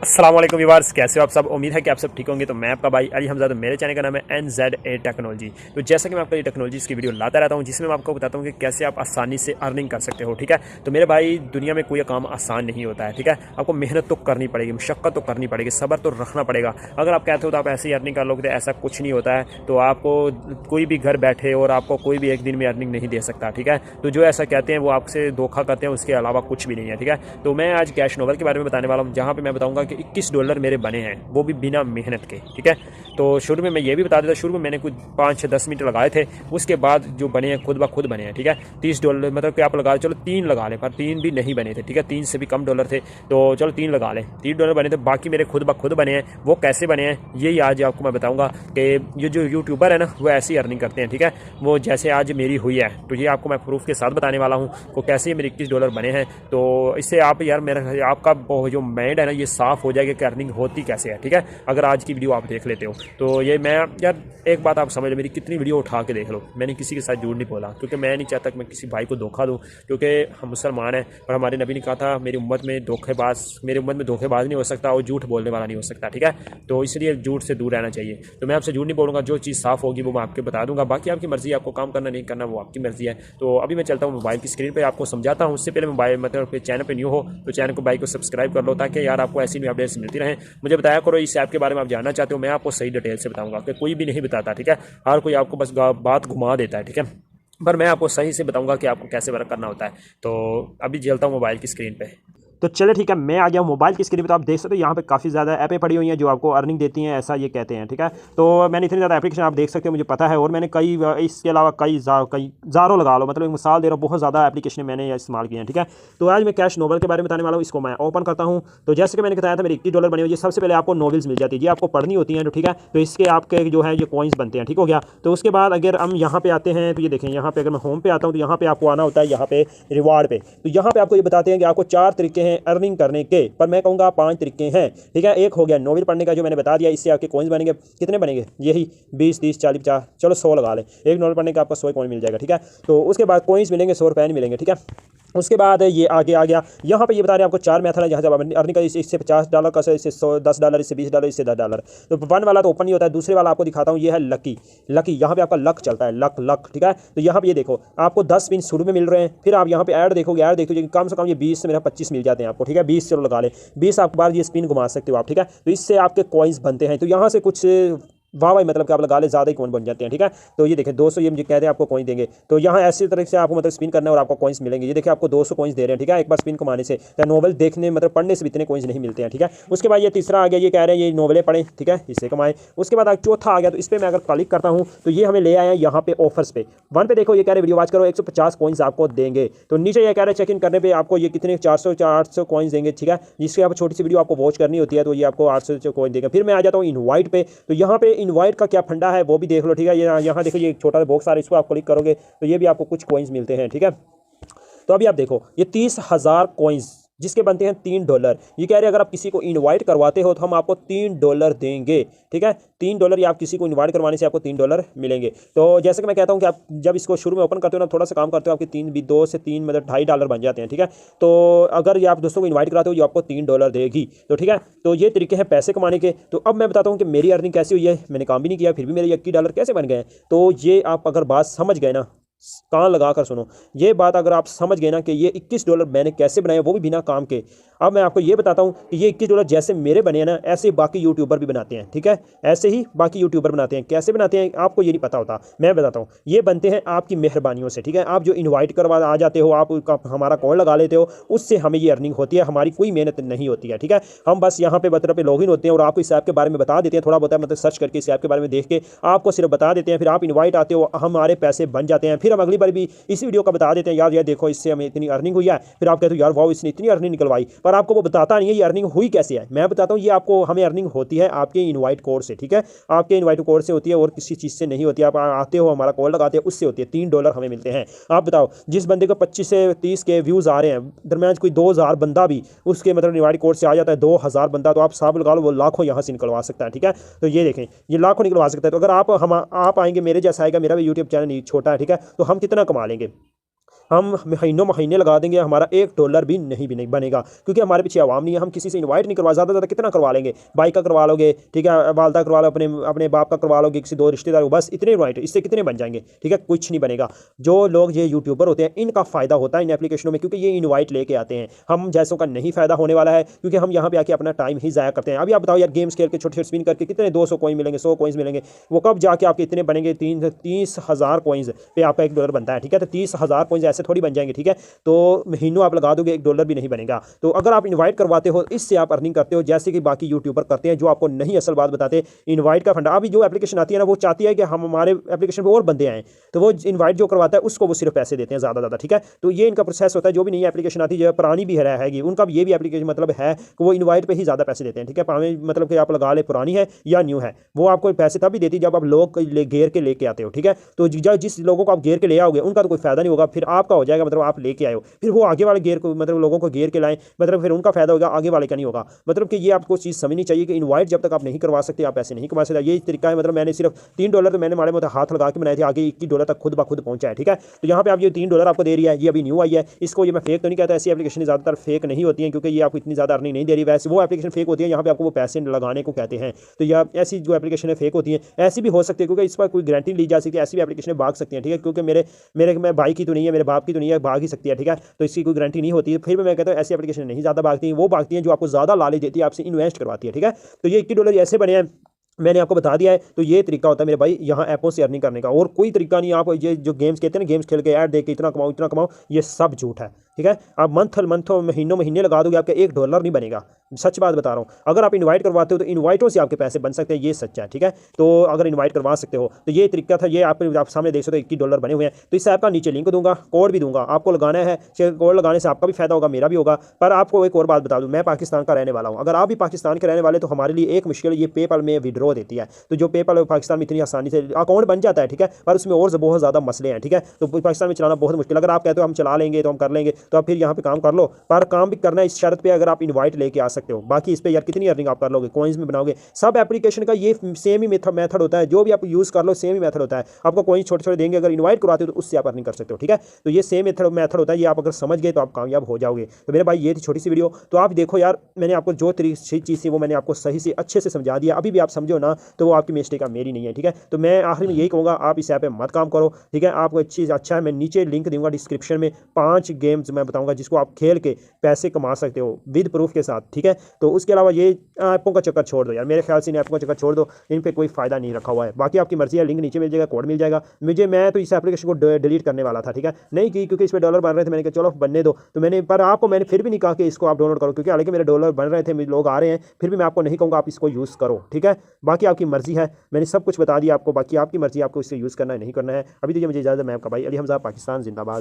अस्सलाम वालेकुम व्यूअर्स, कैसे हो आप सब। उम्मीद है कि आप सब ठीक होंगे। तो मैं आपका भाई अली हमजा, तो मेरे चैनल का नाम है NZA टेक्नोलॉजी। तो जैसा कि मैं आपको ये टेक्नोलॉजीज़ की वीडियो लाता रहता हूँ जिसमें मैं आपको बताता हूँ कि कैसे आप आसानी से अर्निंग कर सकते हो। ठीक है, तो मेरे भाई दुनिया में कोई काम आसान नहीं होता है। ठीक है, आपको मेहनत तो करनी पड़ेगी, मशक्क़त तो करनी पड़ेगी, सब्र तो रखना पड़ेगा। अगर आप कहते हो तो आप ऐसे ही अर्निंग कर लोगे, तो ऐसा कुछ नहीं होता है। तो आपको कोई भी घर बैठे और आपको कोई भी एक दिन में अर्निंग नहीं दे सकता। ठीक है, तो जो ऐसा कहते हैं वो आपसे धोखा करते हैं, उसके अलावा कुछ भी नहीं है। ठीक है, तो मैं आज कैश नोवल के बारे में बताने वाला हूँ, जहाँ पे मैं बताऊँगा कि $21 मेरे बने हैं, वो भी बिना मेहनत के। ठीक है, तो शुरू में मैं ये भी बता देता, शुरू में मैंने कुछ 5 से 10 मिनट लगाए थे, उसके बाद जो बने हैं खुद ब खुद बने हैं। ठीक है, $30 मतलब कि आप लगा चलो 3 लगा लें, पर 3 भी नहीं बने थे। ठीक है, 3 से भी कम डॉलर थे, तो चलो 3 लगा लें, $30 बने थे। बाकी मेरे खुद ब खुद बने हैं। वो कैसे बने हैं यही आज आपको मैं बताऊंगा कि ये जो यूट्यूबर है ना वो ऐसे ही अर्निंग करते हैं। ठीक है, वो जैसे आज मेरी हुई है, तो ये आपको मैं प्रूफ के साथ बताने वाला हूँ को कैसे मेरे $21 बने हैं। तो इससे आप यार मेरा आपका जो माइंड है ना ये साफ़ हो जाएगा कि अर्निंग होती कैसे है। ठीक है, अगर आज की वीडियो आप देख लेते हो तो ये मैं यार एक बात आप समझ लो, मेरी कितनी वीडियो उठा के देख लो, मैंने किसी के साथ झूठ नहीं बोला, क्योंकि मैं नहीं चाहता कि मैं किसी भाई को धोखा दूं, क्योंकि हम मुसलमान हैं और हमारे नबी ने कहा था मेरी उम्मत में धोखेबाज नहीं हो सकता और झूठ बोलने वाला नहीं हो सकता। ठीक है, तो इसलिए झूठ से दूर रहना चाहिए। तो मैं आपसे झूठ नहीं बोलूँगा, जो चीज़ साफ़ होगी वो मैं आपको बता दूंगा। बाकी आपकी मर्ज़ी, आपको काम करना नहीं करना वो आपकी मर्ज़ी है। तो अभी मैं चलता हूँ मोबाइल की स्क्रीन पर, आपको समझाता हूँ। उससे पहले मोबाइल मतलब चैनल पर न्यू हो तो चैनल को बाइक को सब्सक्राइब कर लो, ताकि यार आपको ऐसी न्यू अपडेट्स मिलती रहें। मुझे बताया करो इस ऐप के बारे में आप जानना चाहते हो, मैं आपको सही डिटेल से बताऊंगा कि कोई भी नहीं बताता। ठीक है, हर कोई आपको बस बात घुमा देता है। ठीक है, पर मैं आपको सही से बताऊंगा कि आपको कैसे वर्क करना होता है। तो अभी चलता हूँ मोबाइल की स्क्रीन पे। तो चलिए ठीक है, मैं आ गया मोबाइल की स्क्रीन पे। तो आप देख सकते हो यहाँ पे काफ़ी ज़्यादा ऐपें पड़ी हुई हैं जो आपको अर्निंग देती हैं, ऐसा ये कहते हैं। ठीक है, तो मैंने इतनी ज़्यादा एप्लीकेशन आप देख सकते हो मुझे पता है, और मैंने कई इसके अलावा कई ज़ारों लगा लो, मतलब एक मिसाल दे रहा हूँ, बहुत ज़्यादा एप्लीकेशन मैंने इस्तेमाल किए हैं। ठीक है, तो आज मैं कैश नोवल के बारे में बताने वाला हूँ। इसको मैं ओपन करता हूँ। तो जैसे कि मैंने बताया था मेरे $21 बने हुए। सबसे पहले आपको नॉवेल्स मिल जाती है, ये आपको पढ़नी होती हैं। तो ठीक है, तो इसके आपके जो है ये कॉइन्स बनते हैं। ठीक हो गया। तो उसके बाद अगर हम यहाँ पे आते हैं तो ये देखें, यहाँ पे अगर मैं होम पे आता हूँ तो यहाँ पे आपको आना होता है, यहाँ पे रिवार्ड पे। तो यहाँ पे आपको ये बताते हैं कि आपको 4 तरीके हैं अर्निंग करने के, पर मैं कहूँगा 5 तरीके हैं। ठीक है, एक हो गया नोवेल पढ़ने का, जो मैंने बता दिया, इससे आपके कॉइन्स बनेंगे। कितने बनेंगे? यही 20, 30, 40, 50, चलो 100 लगा लें। एक नोवेल पढ़ने का आपको 100 कॉइन मिल जाएगा। ठीक है, तो उसके बाद कॉइन्स मिलेंगे, ₹100 नहीं मिलेंगे। ठीक है, उसके बाद ये आगे आ गया, यहाँ पे ये बता रहे हैं आपको 4 मेथड है जहाँ से आप अर्निंग का। इससे $50 का, इससे $10, इससे $20, इससे $10। तो 1 वाला तो ओपन नहीं होता है। दूसरे वाला आपको दिखाता हूँ, ये है लकी। यहाँ पे आपका लक चलता है, लक। ठीक है, तो यहाँ पे ये देखो आपको 10 पिन शुरू में मिल रहे हैं। फिर आप यहाँ पे ऐड देखोगे, ऐड देखोगे कम से कम ये 20 से मेरा 25 मिल जाते हैं आपको। ठीक है, 20 चलो लगा ले, 20 आपके बाद ये स्पिन घुमा सकते हो आप। ठीक है, तो इससे आपके कॉइन्स बनते हैं। तो यहाँ से कुछ वाह भाई, मतलब कि आप लगा ले ज़्यादा ही कॉइन बन जाते हैं। ठीक है, तो ये देखें 200 ये मुझे कहते हैं आपको कॉइन देंगे। तो यहाँ ऐसी तरह से आपको मतलब स्पिन करना है और आपको कॉइन्स मिलेंगे। ये देखिए आपको 200 कॉइन्स दे रहे हैं। ठीक है, एक बार स्पिन कमाने से या नोवेल देखने मतलब पढ़ने से भी इतने कॉइन्स नहीं मिलते हैं। ठीक है, उसके बाद ये तीसरा आ गया, ये कह रहे हैं ये नोवेलें पढ़ें। ठीक है, इससे कमाएं। उसके बाद चौथा आ गया, तो इस पर मैं अगर क्लिक करता हूँ तो ये हमें ले आया यहाँ पे ऑफर्स पे। 1 पे देखो ये कह रहे वीडियो वॉच करो 150 कॉइन्स आपको देंगे। तो नीचे ये कह रहे चेक इन करने पर आपको ये कितने 400 800 कॉइन्स देंगे। ठीक है, जिसके आप छोटी सी वीडियो आपको वॉच करनी होती है तो ये आपको 800 कॉइन देंगे। फिर मैं आ जाता हूँ इनवाइट पे। तो यहाँ पे इनवाइट का क्या फंडा है वो भी देख लो। ठीक है, यहाँ देखो ये छोटा सा बॉक्स आ रहा है, इसको आप क्लिक करोगे तो ये भी आपको कुछ कॉइन्स मिलते हैं। ठीक है, तो अभी आप देखो ये 30,000 कॉइन्स जिसके बनते हैं $3। ये कह रहे हैं अगर आप किसी को इनवाइट करवाते हो तो हम आपको $3 देंगे। ठीक है, $3 या आप किसी को इनवाइट करवाने से आपको $3 मिलेंगे। तो जैसे कि मैं कहता हूं कि आप जब इसको शुरू में ओपन करते हो ना, थोड़ा सा काम करते हो, आपके 2 से 3 मतलब $2.5 बन जाते हैं। ठीक है, तो अगर ये आप दोस्तों को इन्वाइट कराते हो ये आपको $3 देगी। तो ठीक है, तो ये तरीके हैं पैसे कमाने के। तो अब मैं बताता हूँ कि मेरी अर्निंग कैसी हुई है। मैंने काम भी नहीं किया फिर भी मेरे $21 कैसे बन गए। तो ये आप अगर बात समझ गए ना, कान लगा कर सुनो, ये बात अगर आप समझ गए ना कि ये $21 मैंने कैसे बनाए, वो भी बिना काम के। अब मैं आपको ये बताता हूँ कि ये $21 जैसे मेरे बने हैं ना, ऐसे बाकी यूट्यूबर भी बनाते हैं। ठीक है, ऐसे ही बाकी यूट्यूबर बनाते हैं। कैसे बनाते हैं आपको ये नहीं पता होता, मैं बताता हूँ। ये बनते हैं आपकी मेहरबानियों से। ठीक है, आप जो इन्वाइट करवा आ जाते हो, आप हमारा कॉल लगा लेते हो, उससे हमें ये अर्निंग होती है। हमारी कोई मेहनत नहीं होती है। ठीक है, हम बस यहाँ पे मतलब पे लॉगिन होते हैं और आपको इस ऐप के बारे में बता देते हैं, थोड़ा बहुत मतलब सर्च करके इस ऐप के बारे में देख के आपको सिर्फ बता देते हैं। फिर आप इन्वाइट आते हो, हमारे पैसे बन जाते हैं। फिर हम अगली बार भी इसी वीडियो का बता देते हैं, यार ये देखो इससे हमें इतनी अर्निंग हुई है। फिर आप कहते हो यार वाह इसने इतनी अर्निंग निकलवाई, पर आपको वो बताता नहीं है ये अर्निंग हुई कैसे है। मैं बताता हूँ, ये आपको हमें अर्निंग होती है आपके इनवाइट कोड से। ठीक है, आपके इनवाइट कोड से होती है और किसी चीज़ से नहीं होती है। आप आते हो, हमारा कॉल लगाते हो, उससे होती है। $3 हमें मिलते हैं। आप बताओ, जिस बंदे को 25 से 30 के व्यूज़ आ रहे हैं, दरम्यान कोई 2000 बंदा भी उसके मतलब इनवाइट कोड से आ जाता है, 2000 बंदा, तो आप साहब लगा लो वो लाखों यहाँ से निकलवा सकता है। ठीक है, तो ये देखें ये लाखों निकलवा सकता है। तो अगर आप आएंगे, मेरे जैसा आएगा, मेरा भी यूट्यूब चैनल छोटा है। ठीक है, तो हम कितना कमा लेंगे। हम महीनों महीने लगा देंगे, हमारा $1 भी नहीं बनेगा, क्योंकि हमारे पीछे आवाम नहीं है। हम किसी से इन्वाइट नहीं करवा, ज़्यादा कितना करवा लेंगे, भाई का करवा लोगे, ठीक है, वालदा करवा लो, अपने अपने बाप का करवा लोगे, किसी 2 रिश्तेदार को, बस इतने इन्वाइट, इससे कितने बन जाएंगे, ठीक है, कुछ नहीं बनेगा। जो लोग ये यूट्यूबर होते हैं इनका फ़ायदा होता है इन एप्लीकेशनों में, क्योंकि ये इन्वाइट लेके आते हैं। हम जैसों का नहीं फ़ायदा होने वाला है, क्योंकि हम यहाँ पे आके अपना टाइम ही ज़ाया करते हैं। अभी आप बताओ यार, गेम्स खेल के छोटे छोटे स्पिन करके कितने 200 कॉइन मिलेंगे, 100 कॉइन्स मिलेंगे, वो कब जाके आपके इतने बनेंगे, 30,000 कॉइन्स पे आपका $1 बनता है, ठीक है। तो 30,000 कॉइन्स ऐसे थोड़ी बन जाएंगे, ठीक है। तो महीनों आप लगा दोगे, $1 भी नहीं बनेगा। तो अगर आप इन्वाइट करवाते हो, इससे आप अर्निंग करते हो, जैसे कि बाकी यूट्यूबर करते हैं, जो आपको नहीं असल बात बताते। इन्वाइट का फंडा, अभी जो एप्लीकेशन आती है ना, वो चाहती है कि हम हमारे एप्लीकेशन पर और बंदे आएँ, तो वो इन्वाइट जो करवाता है उसको वो सिर्फ पैसे देते हैं ज़्यादा, ठीक है। तो ये इनका प्रोसेस होता है। जो भी नई एप्लीकेशन आती है, जो पुरानी भी है, उनका भी ये भी एप्लीकेशन मतलब है कि वो इन्वाइट पे ही ज़्यादा पैसे देते हैं, ठीक है। पावे मतलब कि आप लगा ले पुरानी है या न्यू है, वो आपको पैसे तब भी देती है जब आप लोग घेर के लेके आते हो, ठीक है। तो जिस लोगों को आप घेर के ले आओगे उनका तो कोई फायदा नहीं होगा, फिर आपका हो जाएगा, मतलब आप लेके आए हो, फिर वो आगे वाले घेर को, मतलब लोगों को घेर के लाएं, मतलब फिर उनका फायदा होगा, आगे वाले का नहीं होगा। मतलब कि ये आपको चीज़ समझनी चाहिए कि इन्वाइट जब तक आप नहीं करवा सकते, आप पैसे नहीं कमा सकते। ये तरीका है। मतलब मैंने सिर्फ $3 तो मैंने माड़े मोटे हाथ लगा के बनाए थे, आगे $21 तक खुद ब खुद पहुंचा है, ठीक है। तो यहाँ पे आप ये $3 आपको दे रही है, ये अभी न्यू आई है, इसको ये मैं फेक तो नहीं कहता, ऐसी एप्लीकेशन ज़्यादातर फेक नहीं होती हैं, क्योंकि ये आपको इतनी ज़्यादा अर्निंग नहीं दे रही। वैसे वो एप्लीकेशन फेक होती है, यहाँ पे आपको वो पैसे लगाने को कहते हैं। तो या ऐसी जो एप्लीकेशन है फेक होती है, ऐसी भी हो सकती है, क्योंकि इस पर कोई गारंटी ली जा सकती है। ऐसी भी एप्लीकेशन भाग सकती हैं, ठीक है, क्योंकि मेरे भाई की तो नहीं है, मेरे बाप की तो नहीं है, भाग ही सकती है, ठीक है। तो इसकी कोई गारंटी नहीं होती है। फिर भी मैं कहता हूँ ऐसी एप्लीकेशन नहीं ज़्यादा भागती हैं, वो भागती हैं जो आपको ज़्यादा लालच देती है, आपसे इन्वेस्ट करवाती है, ठीक है। तो ये $21 ऐसे बने हैं, मैंने आपको बता दिया है। तो ये तरीका होता है मेरे भाई यहाँ ऐपों से अर्निंग करने का, और कोई तरीका नहीं। आप ये जो गेम्स कहते हैं ना, गेम्स खेल के ऐड देख के इतना कमाओ, ये सब झूठ है, ठीक है। आप मंथों महीने लगा दोगे, आपका $1 नहीं बनेगा, सच बात बता रहा हूँ। अगर आप इन्वाइट करवाते हो तो इन्वाइटों से आपके पैसे बन सकते हैं, ये सच्चा है, ठीक है। तो अगर इन्वाइट करवा सकते हो तो ये तरीका था। ये आप सामने देख सकते हो, $21 बने हुए हैं। तो इस ऐप का नीचे लिंक दूंगा, कोड भी दूंगा, आपको लगाना है। कोड लगाने से आपका भी फायदा होगा, मेरा भी होगा। पर आपको एक और बात बता दूं, मैं पाकिस्तान का रहने वाला हूँ। अगर आप भी पाकिस्तान के रहने वाले, तो हमारे लिए एक मुश्किल, ये पेपल में विड्रॉ देती है। तो जो पेपल पाकिस्तान में इतनी आसानी से अकाउंट बन जाता है, ठीक है, पर उसमें और बहुत ज़्यादा मसले हैं, ठीक है। तो पाकिस्तान में चलाना बहुत मुश्किल। अगर आप कहते हो हम चला लेंगे तो हम कर लेंगे, तो आप फिर यहाँ पे काम कर लो, पर काम भी करना है इस शर्त पे, अगर आप इन्वाइट लेके आ सकते हो। बाकी इस पे यार कितनी अर्निंग आप कर लोगे, कॉइन्स में बनाओगे। सब एप्लीकेशन का ये सेम ही मेथड होता है, जो भी आप यूज़ कर लो सेम ही मेथड होता है। आपको कॉइन्स छोटे देंगे, अगर इन्वाइट करवाते हो तो उससे आप अर्निंग कर सकते हो, ठीक है। तो ये सेम मेथड होता है, ये आप अगर समझ गए तो आप कामयाब हो जाओगे। तो मेरे भाई ये थी छोटी सी वीडियो। तो आप देखो यार, मैंने आपको जो चीज़ थी वो मैंने आपको सही से अच्छे से समझा दिया। अभी भी आप समझो ना, तो वो आपकी मिस्टेक है, मेरी नहीं है, ठीक है। तो मैं आखिर में यही कहूँगा, आप इस ऐप पे मत काम करो, ठीक है। आपको चीज़ अच्छा है, मैं नीचे लिंक दूंगा डिस्क्रिप्शन में, 5 गेम्स मैं बताऊंगा जिसको आप खेल के पैसे कमा सकते हो विद प्रूफ के साथ, ठीक है। तो उसके अलावा ये ऐपों का चक्कर छोड़ दो यार, मेरे ख्याल से इन ऐपों का चक्कर छोड़ दो, इन पे कोई फायदा नहीं रखा हुआ है। बाकी आपकी मर्जी है, लिंक नीचे मिल जाएगा, कोड मिल जाएगा। मैं तो इस एप्लीकेशन को डिलीट करने वाला था, ठीक है, नहीं की, क्योंकि इस पर डॉलर बन रहे थे। मैंने कहा चलो बनने दो, तो पर आपको मैंने फिर भी नहीं कहा कि इसको आप डाउनलोड करो, क्योंकि हालांकि मेरे डॉलर बन रहे थे, मेरे लोग आ रहे हैं, फिर भी मैं आपको नहीं कहूँगा आप इसको यूज़ करो, ठीक है। बाकी आपकी मर्जी है, मैंने सब कुछ बता दिया आपको, बाकी आपकी मर्जी, आपको इसे यूज़ करना है नहीं करना है। अभी तो ये मुझे इजाज़त है, मैं आपका भाई अली हमज़ा, पाकिस्तान जिंदाबाद।